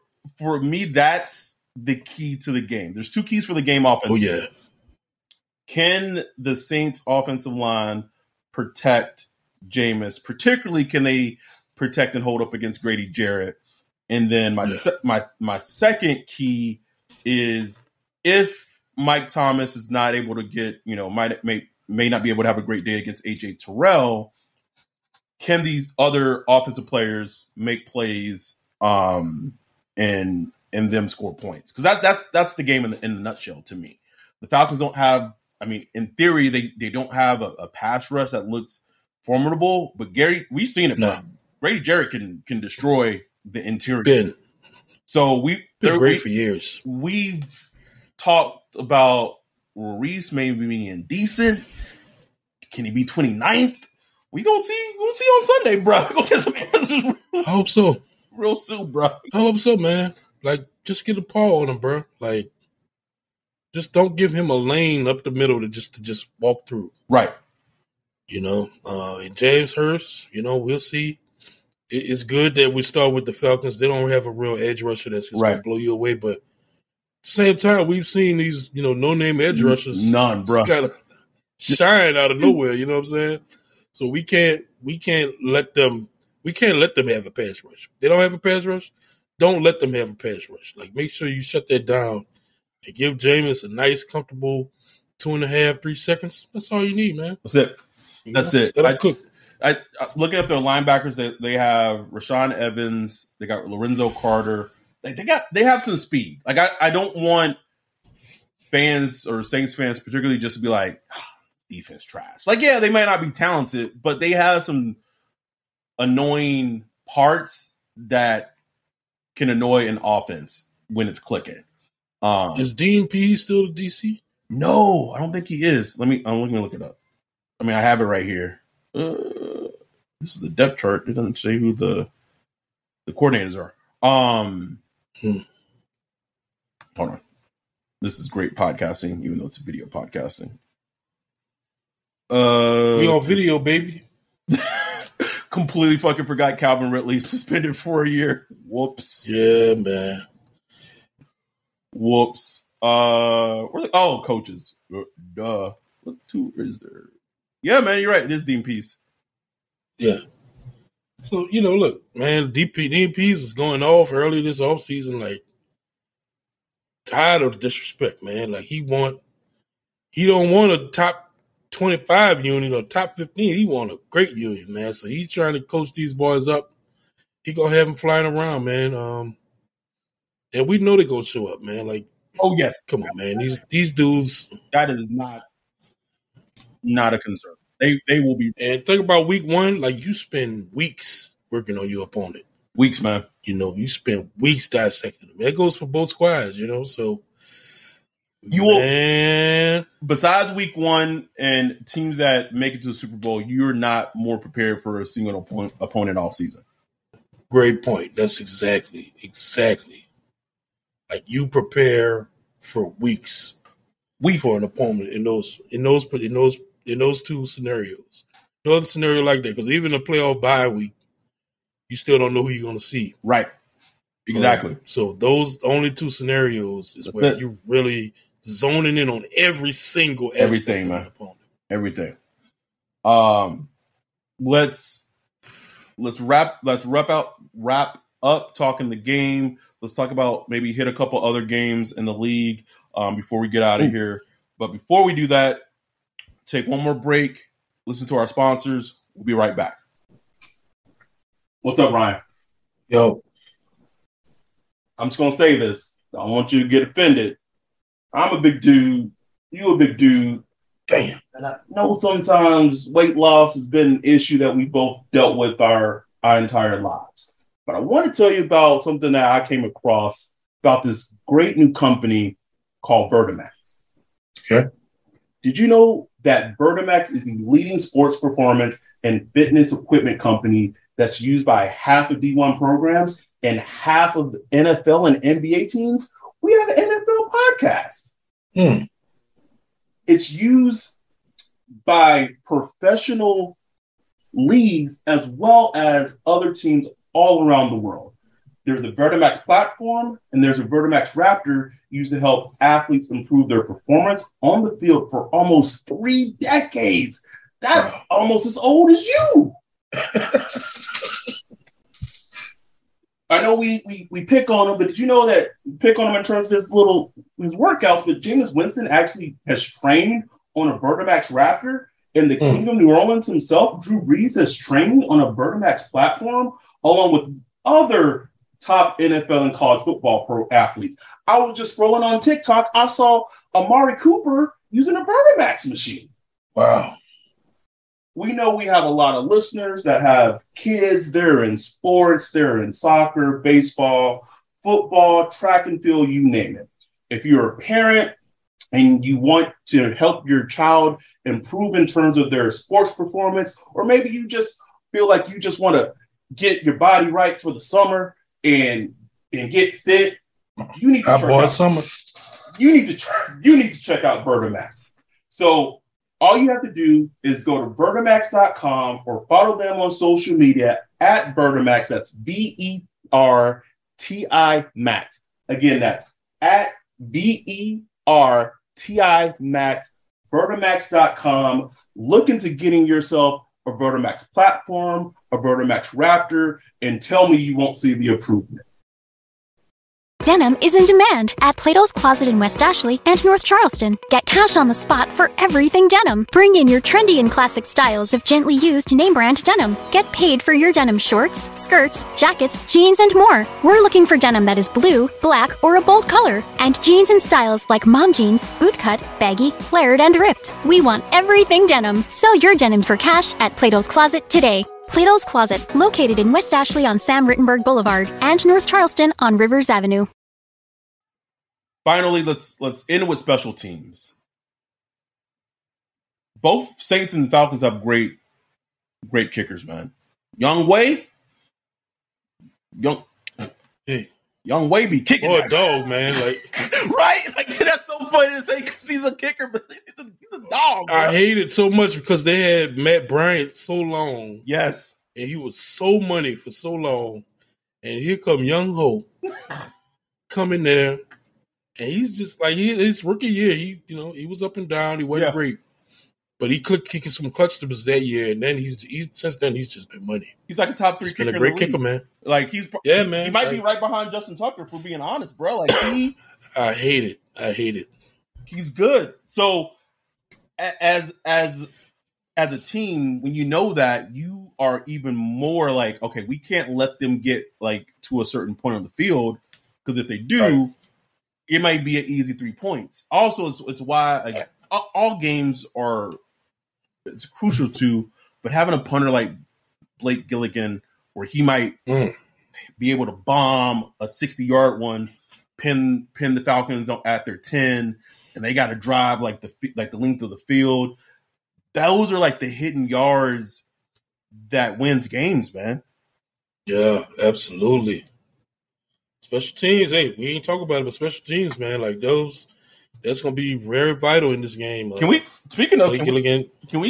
me, that's the key to the game. There's two keys for the game offensively. Oh yeah. Can the Saints offensive line protect Jameis? Particularly, can they protect and hold up against Grady Jarrett? And then my second key is if Mike Thomas is not able to get, may not be able to have a great day against AJ Terrell, can these other offensive players make plays and them score points? Because that's the game in a nutshell to me. The Falcons don't have, in theory, they don't have a pass rush that looks formidable, but we've seen it. No. Grady Jarrett can destroy the interior. So we've been great for years. We've talked about Reese maybe being decent. Can he be 29th? We'll see on Sunday, bro. Go get some answers. I hope so. Real soon, bro. I hope so, man. Like, just get a paw on him, bro. Like, just don't give him a lane up the middle to just walk through. Right. And James Hurst, we'll see. It's good that we start with the Falcons. They don't have a real edge rusher that's just going to blow you away. But at the same time, we've seen these, no-name edge rushers. None, bro. Kind of shine out of nowhere, you know what I'm saying? So we can't let them have a pass rush. They don't have a pass rush. Don't let them have a pass rush. Like, make sure you shut that down and give Jameis a nice, comfortable 2.5, 3 seconds. That's all you need, man. That's it. That's it. Looking at their linebackers, they have Rashaan Evans. They got Lorenzo Carter. They have some speed. Like, I don't want fans or Saints fans particularly just to be like, defense trash. Like, yeah, they might not be talented, but they have some annoying parts that can annoy an offense when it's clicking. Is Dean P still the DC? No, I don't think he is. Let me look it up. I have it right here. This is the depth chart. It doesn't say who the coordinators are. Hold on. This is great podcasting, even though it's video podcasting. We on video, baby. Completely fucking forgot Calvin Ridley suspended for a year. Whoops. Yeah, man. Whoops. Coaches. Duh. What two is there? Yeah, man, you're right. It is Dean Pease. Yeah. So, look, man, Dean Pease was going off early this offseason, like, tired of the disrespect, man. Like, he don't want a top 25 unit or top 15. He want a great unit, man. So he's trying to coach these boys up. He gonna have them flying around, man. And we know they're gonna show up, man. Like, oh yes, come on, man. These dudes. That is not a concern. They will be. And think about week one. Like, you spend weeks working on your opponent. Weeks, man. You spend weeks dissecting them. That goes for both squads, So you will. Besides week one and teams that make it to the Super Bowl, you're not more prepared for a single opponent all season. Great point. That's exactly. Like, you prepare for weeks for an opponent in those two scenarios. No other scenario like that, because even a playoff bye week, you still don't know who you're going to see. Right. Exactly. So those only two scenarios is where you're really zoning in on every single everything, man. Everything. Let's wrap up talking the game. Let's talk about maybe hit a couple other games in the league before we get out of here. But before we do that, take one more break, listen to our sponsors. We'll be right back. What's up, Ryan? Yo. I'm just going to say this. I don't want you to get offended. I'm a big dude. You a big dude. Damn. And I know sometimes weight loss has been an issue that we both dealt with our entire lives. But I want to tell you about something that I came across about this great new company called Vertimax. Okay. Did you know that Vertimax is the leading sports performance and fitness equipment company that's used by half of D1 programs and half of the NFL and NBA teams? we have an NFL podcast. It's used by professional leagues as well as other teams all around the world. There's the Vertimax platform and there's a Vertimax Raptor used to help athletes improve their performance on the field for almost 3 decades. That's almost as old as you. I know we pick on him, but did you know that we pick on him in terms of his workouts, but Jameis Winston actually has trained on a Vertimax Raptor, and the King of New Orleans himself, Drew Brees, has trained on a Vertimax platform along with other top NFL and college football pro athletes. I was just scrolling on TikTok. I saw Amari Cooper using a Vertimax machine. Wow. We know we have a lot of listeners that have kids. They're in sports. They're in soccer, baseball, football, track and field, you name it. If you're a parent and you want to help your child improve in terms of their sports performance, or maybe you just feel like you just want to get your body right for the summer and get fit, you need to check out Vertimax. So all you have to do is go to Vertimax.com or follow them on social media at Vertimax. That's BERTI Max. Again, that's at BERTI Max. Vertimax.com. Look into getting yourself a Vertimax platform, a Vertimax Raptor, and tell me you won't see the improvement. Denim is in demand at Plato's Closet in West Ashley and North Charleston. Get cash on the spot for everything denim. Bring in your trendy and classic styles of gently used name brand denim. Get paid for your denim shorts, skirts, jackets, jeans, and more. We're looking for denim that is blue, black, or a bold color, and jeans in styles like mom jeans, bootcut, baggy, flared, and ripped. We want everything denim. Sell your denim for cash at Plato's Closet today. Plato's Closet, located in West Ashley on Sam Rittenberg Boulevard and North Charleston on Rivers Avenue. Finally, let's end with special teams. Both Saints and Falcons have great kickers, man. Young Wei be kicking. Oh, a dog, man. Right? That's so funny to say because he's a kicker, but he's a dog. Bro. I hate it so much because they had Matt Bryant so long. Yes. And he was so money for so long. And here come Young Ho coming there. And he's just his rookie year, he was up and down. He wasn't great. But he kicking some clutch numbers that year, and then since then he's just been money. He's like a top 3 kicker. Been a great kicker, man. Man. He might be right behind Justin Tucker, for being honest, bro. I hate it. He's good. So as a team, when you know that, you are even more like, okay, we can't let them get to a certain point on the field, because if they do, it might be an easy 3 points. Also, it's why all games it's crucial to, but having a punter like Blake Gilligan, where he might be able to bomb a 60-yard one, pin the Falcons at their 10, and they got to drive the length of the field. Those are the hidden yards that wins games, man. Yeah, absolutely. Special teams, we ain't talking about it, but special teams, man, that's going to be very vital in this game. Can we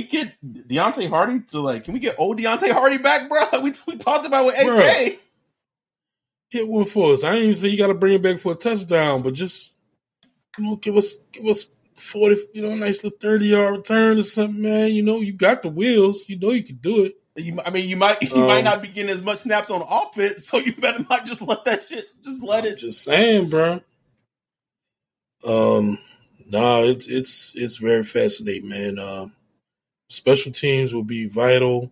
get Deontay Hardy can we get old Deontay Hardy back, bro? We talked about with AK. Hit one for us. I ain't even say you got to bring him back for a touchdown, but just give us 40, a nice little 30-yard return or something, man. You got the wheels. You can do it. You might not be getting as much snaps on offense, so you better not just let that shit. Just let it. Just saying, bro. It's very fascinating, man. Special teams will be vital.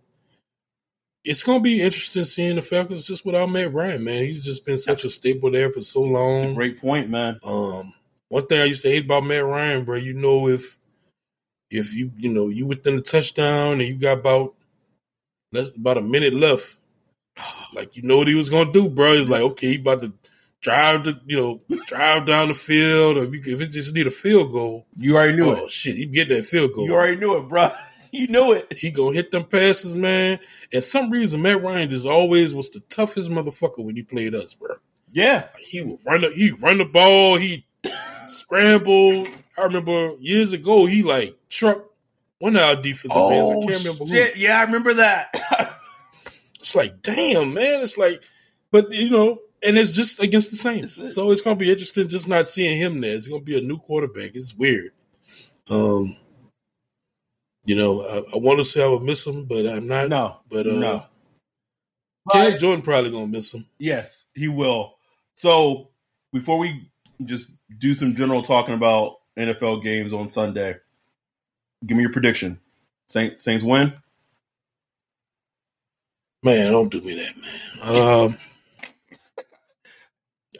It's gonna be interesting seeing the Falcons just without Matt Ryan, man. He's just been such a staple there for so long. That's a great point, man. One thing I used to hate about Matt Ryan, bro, if you within the touchdown and you got about a minute left, what he was gonna do, bro. He's okay, he about to drive down the field, or if it just need a field goal, you already knew it. Oh shit, you get that field goal. You already knew it, bro. You knew it. He gonna hit them passes, man. And some reason, Matt Ryan just always was the toughest motherfucker when he played us, bro. Yeah. He would run the ball. He scrambled. I remember years ago, he like trucked one of our defensive ends. I can't remember who. Yeah, I remember that. It's like, damn, man. It's like, but and it's just against the Saints. So it's going to be interesting just not seeing him there. It's going to be a new quarterback. It's weird. I want to say I would miss him, but I'm not. No. But no. Cam Jordan probably going to miss him. Yes, he will. So before we just do some general talking about NFL games on Sunday, give me your prediction. Saints win? Man, don't do me that, man.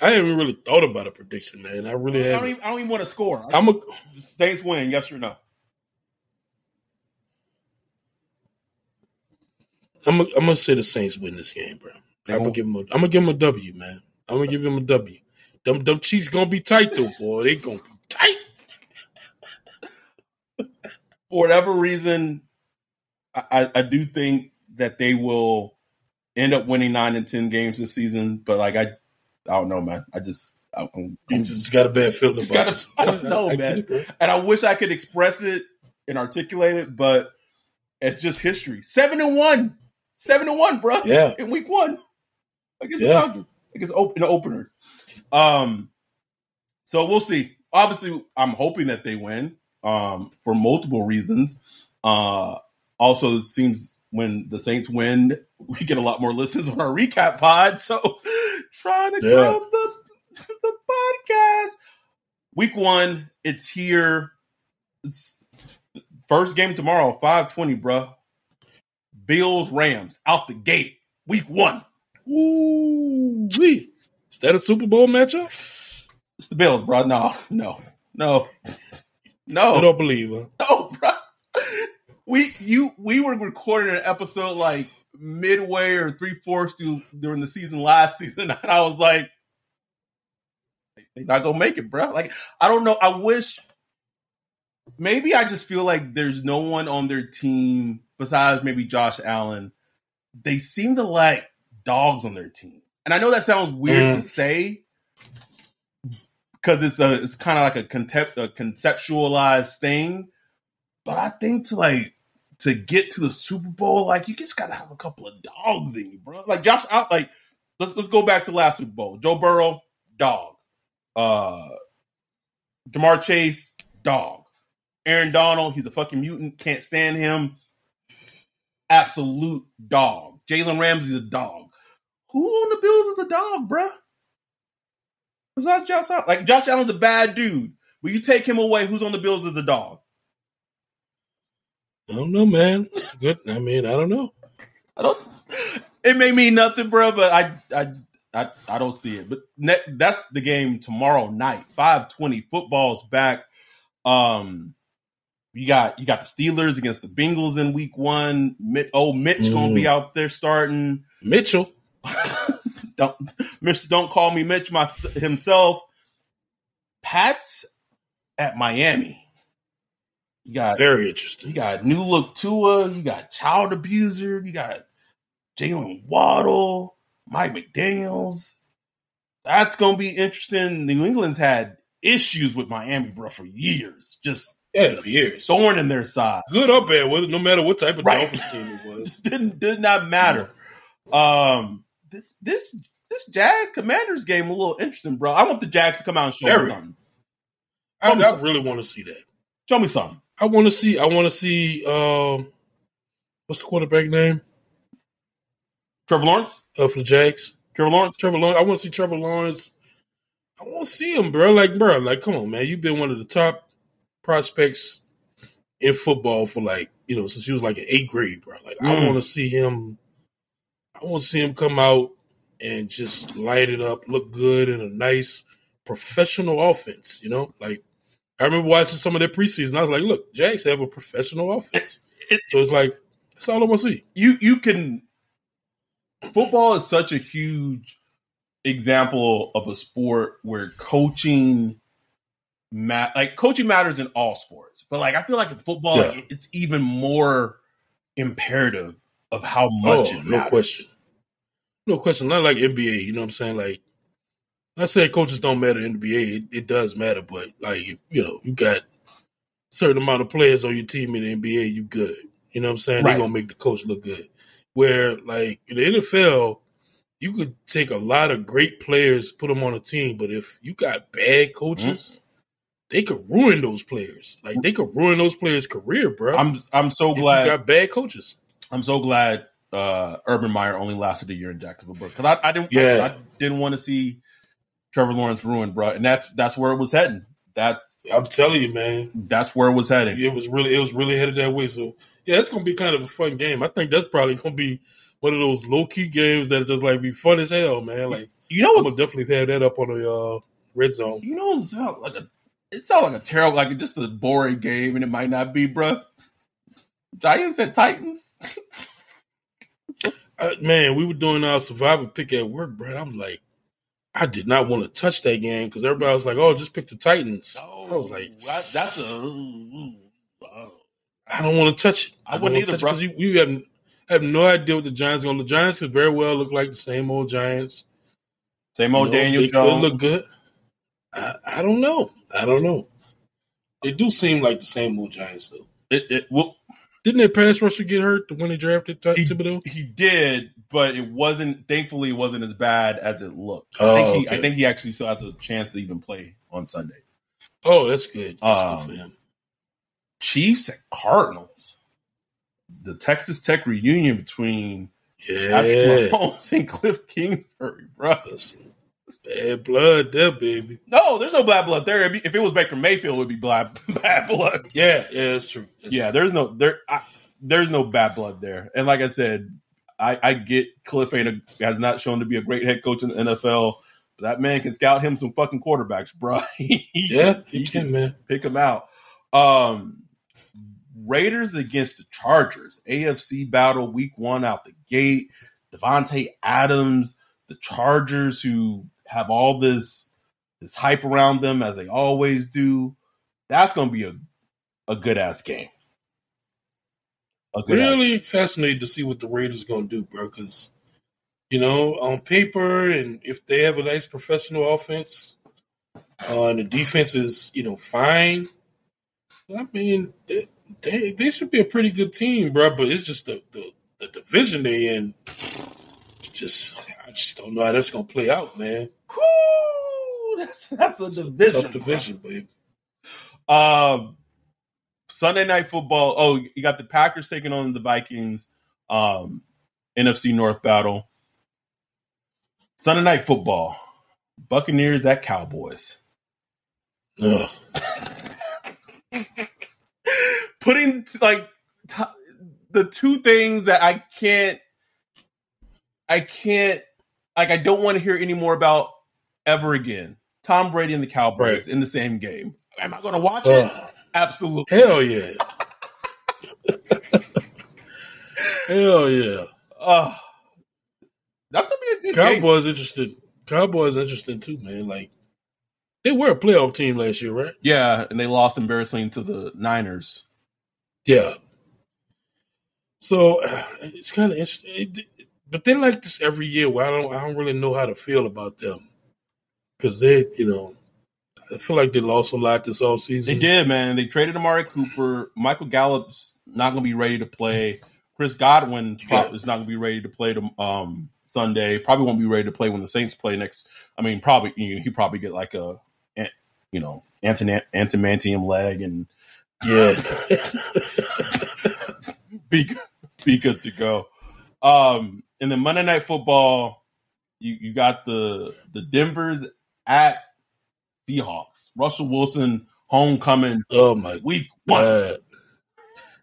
I haven't really thought about a prediction, man. I don't even want to score. Saints win, yes or no? I'm gonna say the Saints win this game, bro. I'm gonna give them a W, man. I'm gonna give them a W. Them Chiefs gonna be tight though, boy. They gonna be tight. For whatever reason, I do think that they will end up winning 9 and 10 games this season. But like I don't know, man. You just got a bad feeling about it. I don't know, man. And I wish I could express it and articulate it, but it's just history. 7-1. 7-1, bro. Yeah. In week 1 against the Falcons. Against the opener. So we'll see. Obviously, I'm hoping that they win for multiple reasons. Also, it seems when the Saints win, we get a lot more listens on our recap pod. So trying to grow the podcast. Week 1, it's here. It's first game tomorrow, 5:20, bro. Bills, Rams, out the gate. Week 1. Ooh-wee. Is that a Super Bowl matchup? It's the Bills, bro. No. I don't believe her. No, bro. We were recording an episode like midway or 3/4 during the season last season, and I was like, they're not gonna make it, bro. Like, I don't know. I wish. Maybe I just feel like there's no one on their team besides maybe Josh Allen. They seem to like dogs on their team, and I know that sounds weird to say because it's kind of like a conceptualized thing. But I think to get to the Super Bowl, like you just gotta have a couple of dogs in you, bro. Like Josh, let's go back to last Super Bowl. Joe Burrow, dog. Jamar Chase, dog. Aaron Donald, he's a fucking mutant. Can't stand him. Absolute dog. Jalen Ramsey's a dog. Who on the Bills is a dog, bruh? Besides Josh Allen. Like, Josh Allen's a bad dude. But you take him away, who's on the Bills as a dog? I don't know, man. It's good. I mean, I don't know. It may mean nothing, bro, but I don't see it. But that's the game tomorrow night. 5:20. Football's back. You got the Steelers against the Bengals in week 1. Mitch gonna be out there starting. Mitchell. Don't call me Mitch himself. Pats at Miami. You got very interesting. You got new look Tua. You got child abuser. You got Jalen Waddle, Mike McDaniels. That's gonna be interesting. New England's had issues with Miami, bro, for years. Just years. Thorn in their side. Good or bad, no matter what type of Dolphins team it was. did not matter. This Jags Commanders game a little interesting, bro. I want the Jags to come out and show me something. I really want to see that. Show me something. I want to see what's the quarterback name? Trevor Lawrence? For the Jags. Trevor Lawrence? I want to see Trevor Lawrence. I want to see him, bro. Like, come on, man. You've been one of the top prospects in football for since you was like in 8th grade, bro. Like, I want to see him. I want to see him come out and just light it up, look good in a nice professional offense. Like I remember watching some of their preseason. I was like, look, Jags have a professional offense. So it's like that's all I want to see. You can. Football is such a huge example of a sport where coaching matters in all sports, but I feel like in football it's even more imperative of how much it matters. No question. Not like NBA, you know what I'm saying? Like I said coaches don't matter in the NBA. It does matter, but like you got a certain amount of players on your team in the NBA, you good. You know what I'm saying? Right. They're gonna make the coach look good. Where like in the NFL, you could take a lot of great players, put them on a team, but if you got bad coaches, they could ruin those players. Like they could ruin those players' career, bro. I'm so glad you got bad coaches. I'm so glad Urban Meyer only lasted a year in Jacksonville, bro. Because I didn't want to see Trevor Lawrence ruined, bro. And that's where it was heading. I'm telling you, man. That's where it was heading. It was really headed that way. So yeah, it's gonna be kind of a fun game. I think that's probably gonna be one of those low key games that just like be fun as hell, man. Like I'm gonna definitely have that up on the red zone. You know, it sounds like a terrible, like just a boring game, and it might not be, bro. Giants at Titans. Man, we were doing our survivor pick at work, bro. I'm like, I did not want to touch that game because everybody was like, "Oh, just pick the Titans." I was like, I don't want to touch it. I wouldn't either, bro. Because you have no idea what the Giants are going to. The Giants could very well look like the same old Giants. Same old Daniel Jones. Could look good. I don't know. They do seem like the same old Giants, though. Didn't their pass rusher get hurt when they drafted Thibodeau? He did, but it wasn't. Thankfully, it wasn't as bad as it looked. I think he actually still has a chance to even play on Sunday. Oh, that's good. That's good for him. Chiefs at Cardinals. The Texas Tech reunion between Patrick Mahomes and Cliff Kingsbury, bro. Bad blood there, baby. No, there's no bad blood there. If it was Baker Mayfield, it would be bad blood. Yeah, that's true. There's no bad blood there. And like I said, I get Cliff has not shown to be a great head coach in the NFL, but that man can scout him some fucking quarterbacks, bro. he can, man. Pick him out. Raiders against the Chargers. AFC battle week 1 out the gate. Devontae Adams, the Chargers who have all this hype around them as they always do. That's going to be a good-ass game. Really fascinated to see what the Raiders are going to do, bro, because, on paper and if they have a nice professional offense and the defense is, fine, I mean, they should be a pretty good team, bro, but it's just the division they in. I just don't know how that's going to play out, man. Woo! That's a division. Tough division, babe. Sunday Night Football. Oh, you got the Packers taking on the Vikings. NFC North battle. Sunday Night Football. Buccaneers at Cowboys. Ugh. Putting the two things that I don't want to hear any more about ever again. Tom Brady and the Cowboys in the same game. Am I going to watch it? Absolutely. Hell yeah. Hell yeah. That's going to be a good Cowboys interesting. Cowboys interesting too, man. Like, they were a playoff team last year, right? Yeah, and they lost embarrassingly to the Niners. Yeah. So it's kind of interesting. But they're like this every year where I don't really know how to feel about them. Because they, I feel like they lost a lot this offseason. They did, man. They traded Amari Cooper. Michael Gallup's not going to be ready to play. Chris Godwin is not going to be ready to play Sunday. Probably won't be ready to play when the Saints play next. I mean, probably he probably get like a antimantium leg and be good to go. And then Monday Night Football, you got the Denver's at Seahawks. Russell Wilson homecoming. Oh my week God. 1.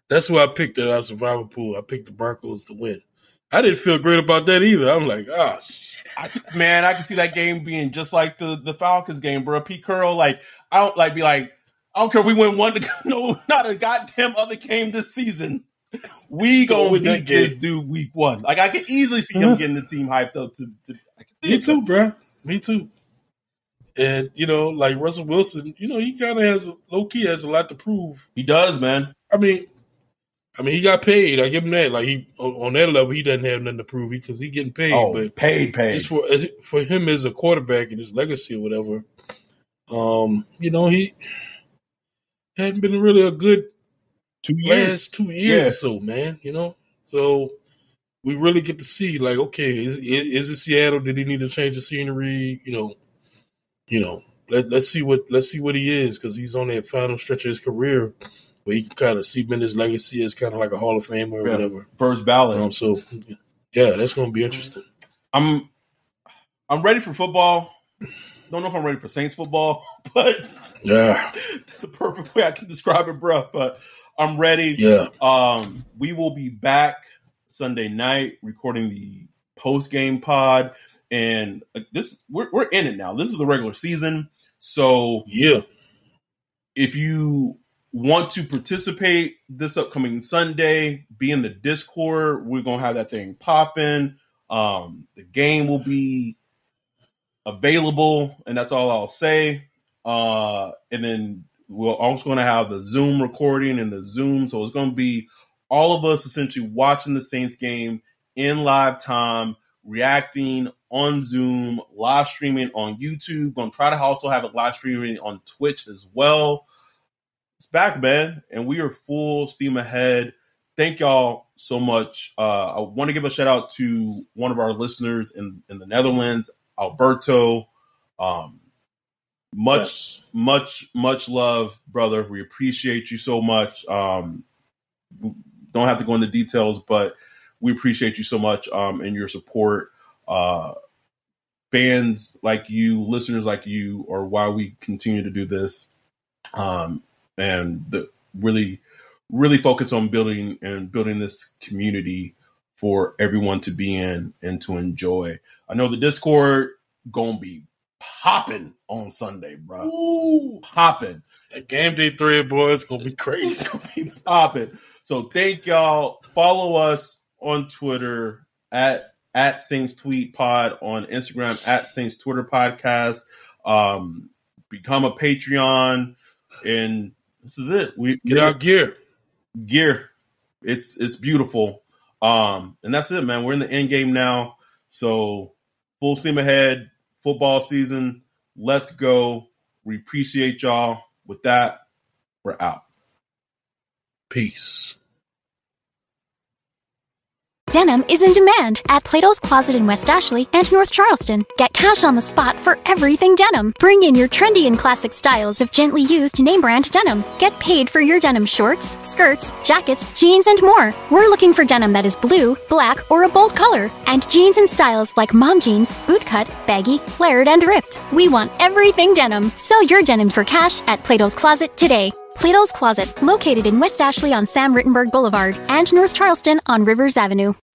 That's who I picked at our survival pool. I picked the Broncos to win. I didn't feel great about that either. I'm like, shit. I can see that game being just like the Falcons game, bro. Pete Carroll, I don't care if we win one. No, not a goddamn other game this season. We gonna beat this dude week 1. I can easily see him getting the team hyped up. Me too, bro. Me too. And like Russell Wilson, he kind of low key has a lot to prove. He does, man. I mean, I mean, he got paid. I give him that. Like he on that level, he doesn't have nothing to prove because he getting paid. Oh, but paid. Just for him as a quarterback and his legacy or whatever, he hadn't been really a good 2 years. Last 2 years or so, man. So we really get to see, like, okay, is it Seattle? Did he need to change the scenery? Let's see what he is, because he's on that final stretch of his career where he can kind of cement his legacy as kind of like a Hall of Famer or whatever. First ballot. So yeah, that's going to be interesting. I'm ready for football. Don't know if I'm ready for Saints football, but yeah, that's the perfect way I can describe it, bro. But I'm ready. Yeah. We will be back Sunday night recording the post-game pod, and we're in it now. This is the regular season, so yeah. If you want to participate this upcoming Sunday, be in the Discord. We're gonna have that thing popping. The game will be available, and that's all I'll say. And then we're also going to have the Zoom recording and the Zoom. So it's going to be all of us essentially watching the Saints game in live time, reacting on Zoom, live streaming on YouTube. Going to try to also have it live streaming on Twitch as well. It's back, man, and we are full steam ahead. Thank y'all so much. I want to give a shout out to one of our listeners in the Netherlands, Alberto. Much love, brother. We appreciate you so much. Don't have to go into details, but we appreciate you so much and your support. Fans like you, listeners like you, are why we continue to do this. And really focus on building this community for everyone to be in and to enjoy. I know the Discord gonna be popping on Sunday, bro. Ooh, popping. That game day thread, boy, it's gonna be crazy. It's gonna be popping. So thank y'all. Follow us on Twitter at Saints Tweet Pod, on Instagram at Saints Twitter Podcast. Become a Patreon, and this is it. We get our gear. It's beautiful. And that's it, man. We're in the end game now. So full steam ahead. Football season. Let's go. We appreciate y'all. With that, we're out. Peace. Denim is in demand at Plato's Closet in West Ashley and North Charleston. Get cash on the spot for everything denim. Bring in your trendy and classic styles of gently used name brand denim. Get paid for your denim shorts, skirts, jackets, jeans, and more. We're looking for denim that is blue, black, or a bold color, and jeans in styles like mom jeans, bootcut, baggy, flared, and ripped. We want everything denim. Sell your denim for cash at Plato's Closet today. Plato's Closet, located in West Ashley on Sam Rittenberg Boulevard and North Charleston on Rivers Avenue.